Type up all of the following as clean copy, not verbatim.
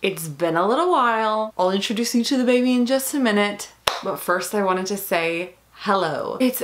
It's been a little while. I'll introduce you to the baby in just a minute, but first I wanted to say hello. It's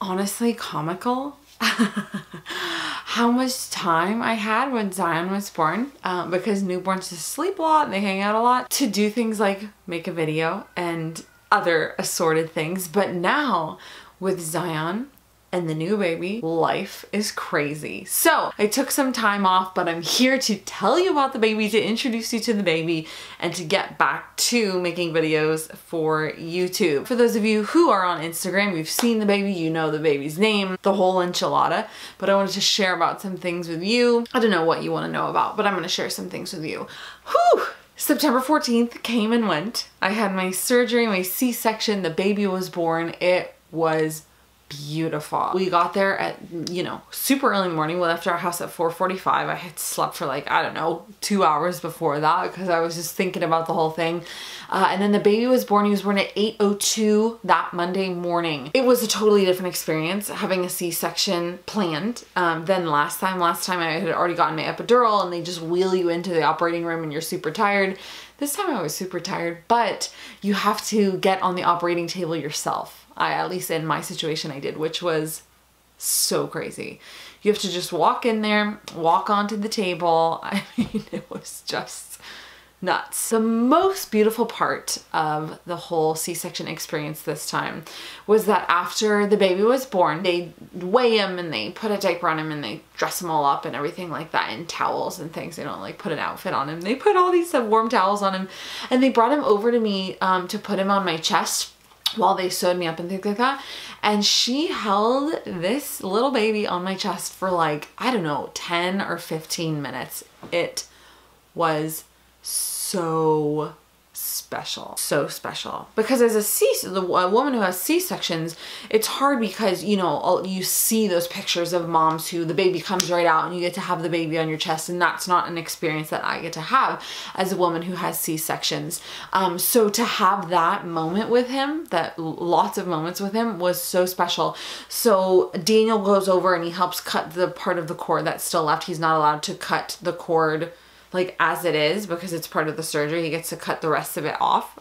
honestly comical how much time I had when Zion was born, because newborns just sleep a lot and they hang out a lot, to do things like make a video and other assorted things. But now with Zion and the new baby, life is crazy. So I took some time off, but I'm here to tell you about the baby, to introduce you to the baby, and to get back to making videos for YouTube. For those of you who are on Instagram, you've seen the baby, you know the baby's name, the whole enchilada, but I wanted to share about some things with you. I don't know what you want to know about, but I'm going to share some things with you. Whew! September 14th came and went. I had my surgery, my C-section, the baby was born. It was beautiful. We got there at, you know, super early morning. We left our house at 4:45. I had slept for like, I don't know, 2 hours before that because I was just thinking about the whole thing. And then the baby was born. He was born at 8:02 that Monday morning. It was a totally different experience having a C-section planned than last time. Last time I had already gotten my epidural and they just wheel you into the operating room and you're super tired. This time I was super tired, but you have to get on the operating table yourself. At least in my situation I did, which was so crazy. You have to just walk in there, walk onto the table. I mean, it was just nuts. The most beautiful part of the whole C-section experience this time was that after the baby was born, they weigh him and they put a diaper on him and they dress him all up and everything like that in towels and things. They don't like put an outfit on him. They put all these warm towels on him and they brought him over to me to put him on my chest while they sewed me up and things like that. And she held this little baby on my chest for like, I don't know, 10 or 15 minutes. It was so special. So special. Because as a woman who has C-sections, it's hard because, you know, you see those pictures of moms who the baby comes right out and you get to have the baby on your chest, and that's not an experience that I get to have as a woman who has C-sections. So to have that moment with him, that lots of moments with him, was so special. So Daniel goes over and he helps cut the part of the cord that's still left. He's not allowed to cut the cord like as it is because it's part of the surgery. He gets to cut the rest of it off.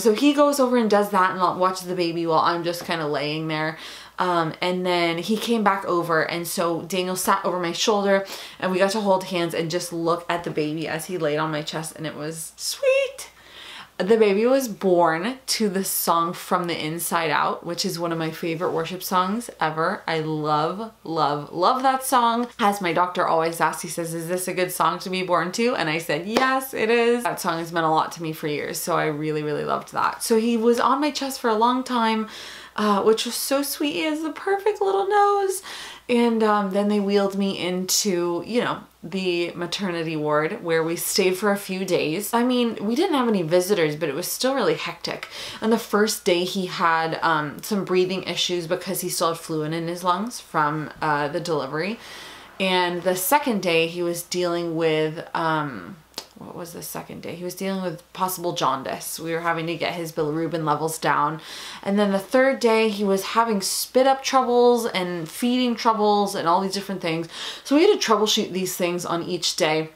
So he goes over and does that and watches the baby while I'm just kind of laying there. And then he came back over, and so Daniel sat over my shoulder and we got to hold hands and just look at the baby as he laid on my chest, and it was sweet. The baby was born to the song From the Inside Out, which is one of my favorite worship songs ever. I love, love, love that song. As my doctor always asks, he says, is this a good song to be born to? And I said, yes, it is. That song has meant a lot to me for years, so I really, really loved that. So he was on my chest for a long time, which was so sweet. He has the perfect little nose. And then they wheeled me into, you know, the maternity ward where we stayed for a few days. I mean, we didn't have any visitors, but it was still really hectic. And the first day he had some breathing issues because he still had fluid in his lungs from the delivery. And the second day he was dealing with, what was the second day? He was dealing with possible jaundice. We were having to get his bilirubin levels down. And then the third day he was having spit up troubles and feeding troubles and all these different things. So we had to troubleshoot these things on each day,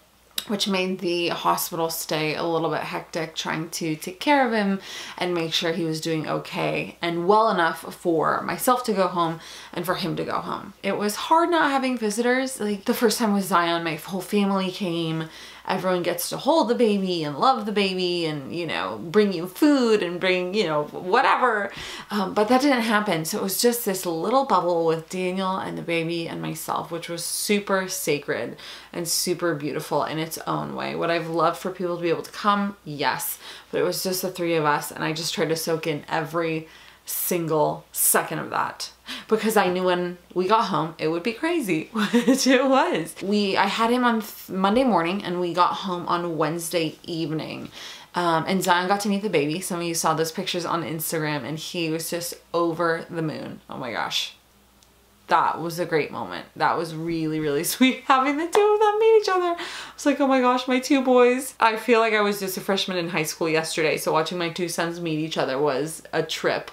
which made the hospital stay a little bit hectic, trying to take care of him and make sure he was doing okay and well enough for myself to go home and for him to go home. It was hard not having visitors. Like the first time with Zion, my whole family came. Everyone gets to hold the baby and love the baby and, you know, bring you food and bring, you know, whatever. But that didn't happen. So it was just this little bubble with Daniel and the baby and myself, which was super sacred and super beautiful in its own way. Would I've loved for people to be able to come? Yes. But it was just the three of us, and I just tried to soak in every single second of that because I knew when we got home it would be crazy, which it was. I had him on Monday morning and we got home on Wednesday evening. And Zion got to meet the baby. Some of you saw those pictures on Instagram and he was just over the moon. Oh my gosh. That was a great moment. That was really, really sweet having the two of them meet each other. I was like, oh my gosh, my two boys. I feel like I was just a freshman in high school yesterday, so watching my two sons meet each other was a trip.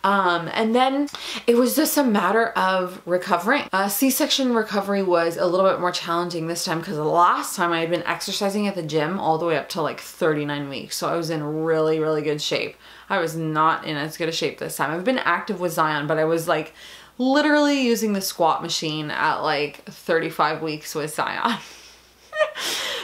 And then it was just a matter of recovering. C-section recovery was a little bit more challenging this time because the last time I had been exercising at the gym all the way up to like 39 weeks. So I was in really, really good shape. I was not in as good a shape this time. I've been active with Zion, but I was like literally using the squat machine at like 35 weeks with Zion.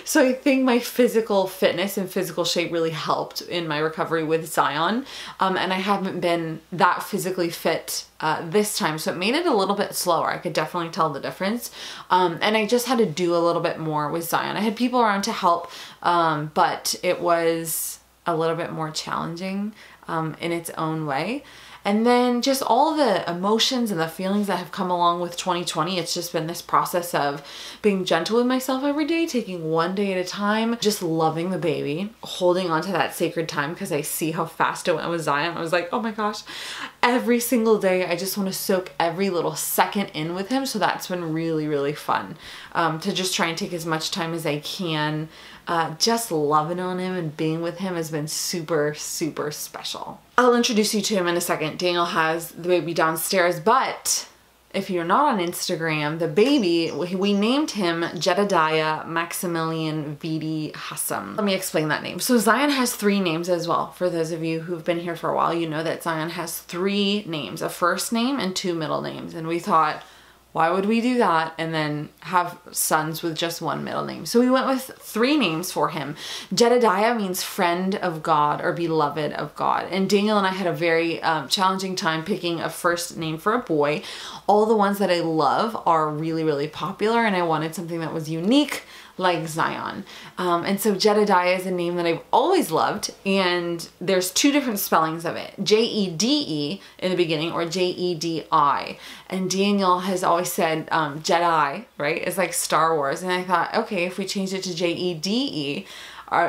So I think my physical fitness and physical shape really helped in my recovery with Zion. And I haven't been that physically fit this time, so it made it a little bit slower. I could definitely tell the difference. And I just had to do a little bit more with Zion. I had people around to help, but it was a little bit more challenging in its own way. And then just all the emotions and the feelings that have come along with 2020. It's just been this process of being gentle with myself every day, taking one day at a time, just loving the baby, holding on to that sacred time because I see how fast it went with Zion. I was like, oh my gosh, every single day I just want to soak every little second in with him. So that's been really, really fun to just try and take as much time as I can. Just loving on him and being with him has been super, super special. I'll introduce you to him in a second. Daniel has the baby downstairs, but if you're not on Instagram, the baby, we named him Jedediah Maximilian Vidi Hassam. Let me explain that name. So Zion has 3 names as well. For those of you who've been here for a while, you know that Zion has 3 names, a first name and 2 middle names. And we thought, why would we do that and then have sons with just 1 middle name? So we went with 3 names for him. Jedediah means friend of God or beloved of God. And Daniel and I had a very challenging time picking a first name for a boy. All the ones that I love are really, really popular, and I wanted something that was unique like Zion. And so Jedediah is a name that I've always loved, and there's 2 different spellings of it. J-E-D-E in the beginning or J-E-D-I. And Daniel has always said Jedi, right? It's like Star Wars. And I thought, okay, if we change it to J-E-D-E,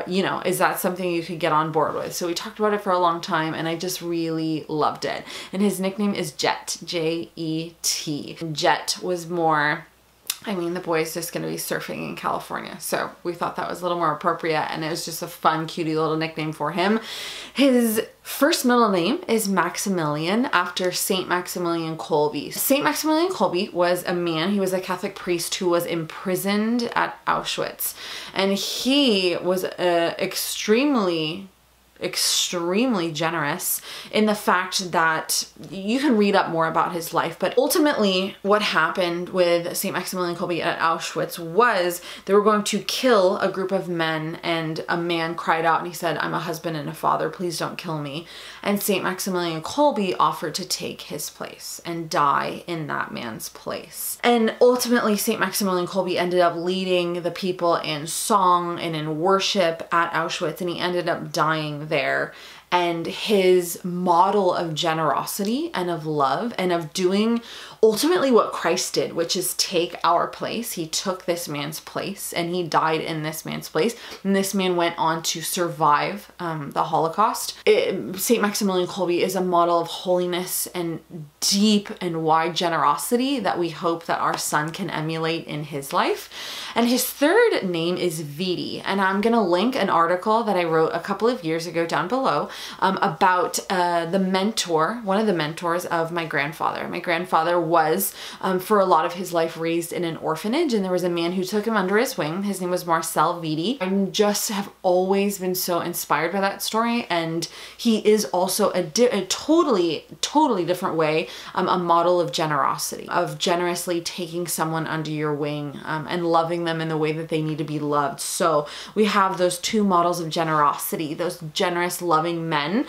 you know, is that something you could get on board with? So we talked about it for a long time, and I just really loved it. And his nickname is Jet, J-E-T. Jet was more, I mean, the boy is just going to be surfing in California. So we thought that was a little more appropriate, and it was just a fun, cutie little nickname for him. His first middle name is Maximilian, after Saint Maximilian Kolbe. Saint Maximilian Kolbe was a man, he was a Catholic priest who was imprisoned at Auschwitz. And he was extremely generous in the fact that you can read up more about his life, but ultimately what happened with St. Maximilian Kolbe at Auschwitz was they were going to kill a group of men, and a man cried out and he said, I'm a husband and a father, please don't kill me. And St. Maximilian Kolbe offered to take his place and die in that man's place. And ultimately St. Maximilian Kolbe ended up leading the people in song and in worship at Auschwitz, and he ended up dying there. And his model of generosity and of love and of doing ultimately what Christ did, which is take our place. He took this man's place and he died in this man's place. And this man went on to survive the Holocaust. St. Maximilian Kolbe is a model of holiness and deep and wide generosity that we hope that our son can emulate in his life. And his third name is Vidi. And I'm going to link an article that I wrote a couple of years ago down below about the mentor, one of the mentors of my grandfather. My grandfather was, for a lot of his life, raised in an orphanage, and there was a man who took him under his wing. His name was Marcel Vidi. I just have always been so inspired by that story, and he is also a totally different way, a model of generosity, of generously taking someone under your wing and loving them in the way that they need to be loved. So we have those 2 models of generosity, those generous, loving men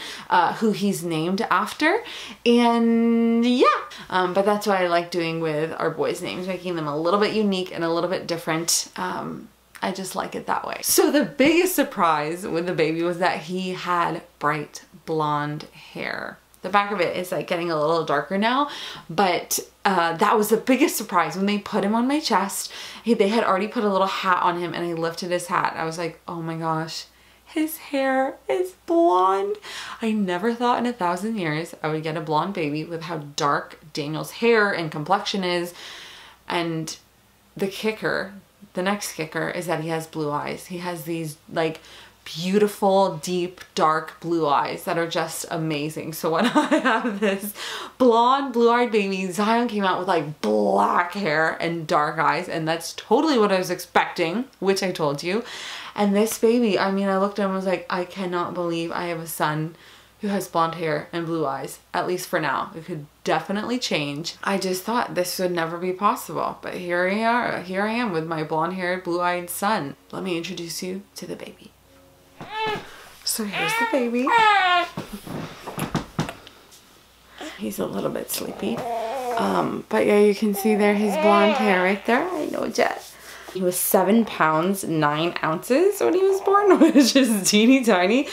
who he's named after. And yeah, but that's what I like doing with our boys' names, making them a little bit unique and a little bit different. I just like it that way. So the biggest surprise with the baby was that he had bright blonde hair. The back of it is like getting a little darker now, but that was the biggest surprise when they put him on my chest. They had already put a little hat on him, and I lifted his hat. I was like, oh my gosh, his hair is blonde. I never thought in 1,000 years I would get a blonde baby with how dark Daniel's hair and complexion is. And the kicker, the next kicker is that he has blue eyes. He has these like beautiful, deep, dark blue eyes that are just amazing. So when I have this blonde, blue-eyed baby, Zion came out with like black hair and dark eyes, and that's totally what I was expecting, which I told you. And this baby, I mean, I looked at him and was like, I cannot believe I have a son who has blonde hair and blue eyes, at least for now. It could definitely change. I just thought this would never be possible, but here I am with my blonde-haired, blue-eyed son. Let me introduce you to the baby. So here's the baby. He's a little bit sleepy. But yeah, you can see there his blonde hair right there. I know, Jet. He was 7 pounds 9 ounces when he was born, which is teeny tiny.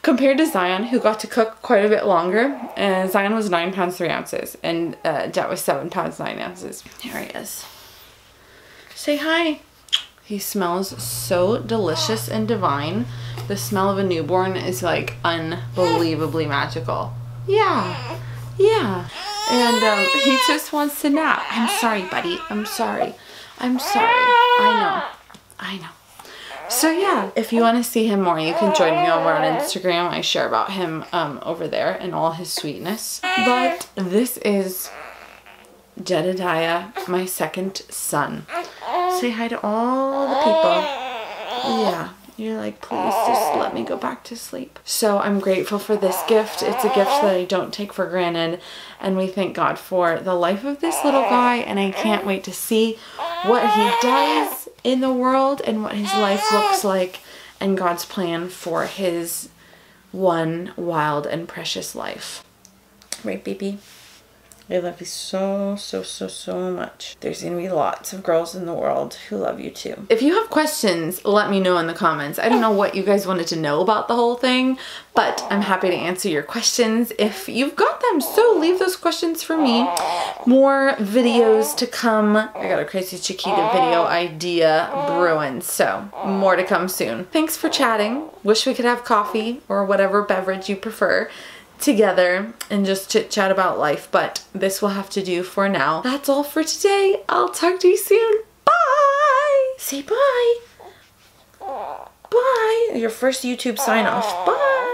Compared to Zion, who got to cook quite a bit longer. Zion was 9 pounds 3 ounces, and Jet was 7 pounds 9 ounces. Here he is. Say hi. He smells so delicious and divine. The smell of a newborn is like unbelievably magical. Yeah, yeah. And he just wants to nap. I'm sorry, buddy. I'm sorry. I'm sorry. I know. So yeah, if you want to see him more, you can join me over on Instagram. I share about him over there and all his sweetness. But this is Jedediah, my second son. Say hi to all the people. Yeah, you're like, please just let me go back to sleep. So I'm grateful for this gift. It's a gift that I don't take for granted. And we thank God for the life of this little guy. And I can't wait to see what he does in the world and what his life looks like and God's plan for his one wild and precious life. Right, baby? I love you so, so, so, so much. There's gonna be lots of girls in the world who love you too. If you have questions, let me know in the comments. I don't know what you guys wanted to know about the whole thing, but I'm happy to answer your questions if you've got them. So leave those questions for me. More videos to come. I got a Crazy Chiquita video idea brewing, so more to come soon. Thanks for chatting. Wish we could have coffee or whatever beverage you prefer together and just chit chat about life, but this will have to do for now. That's all for today. I'll talk to you soon. Bye. Say bye. Bye. Your first YouTube sign off. Bye.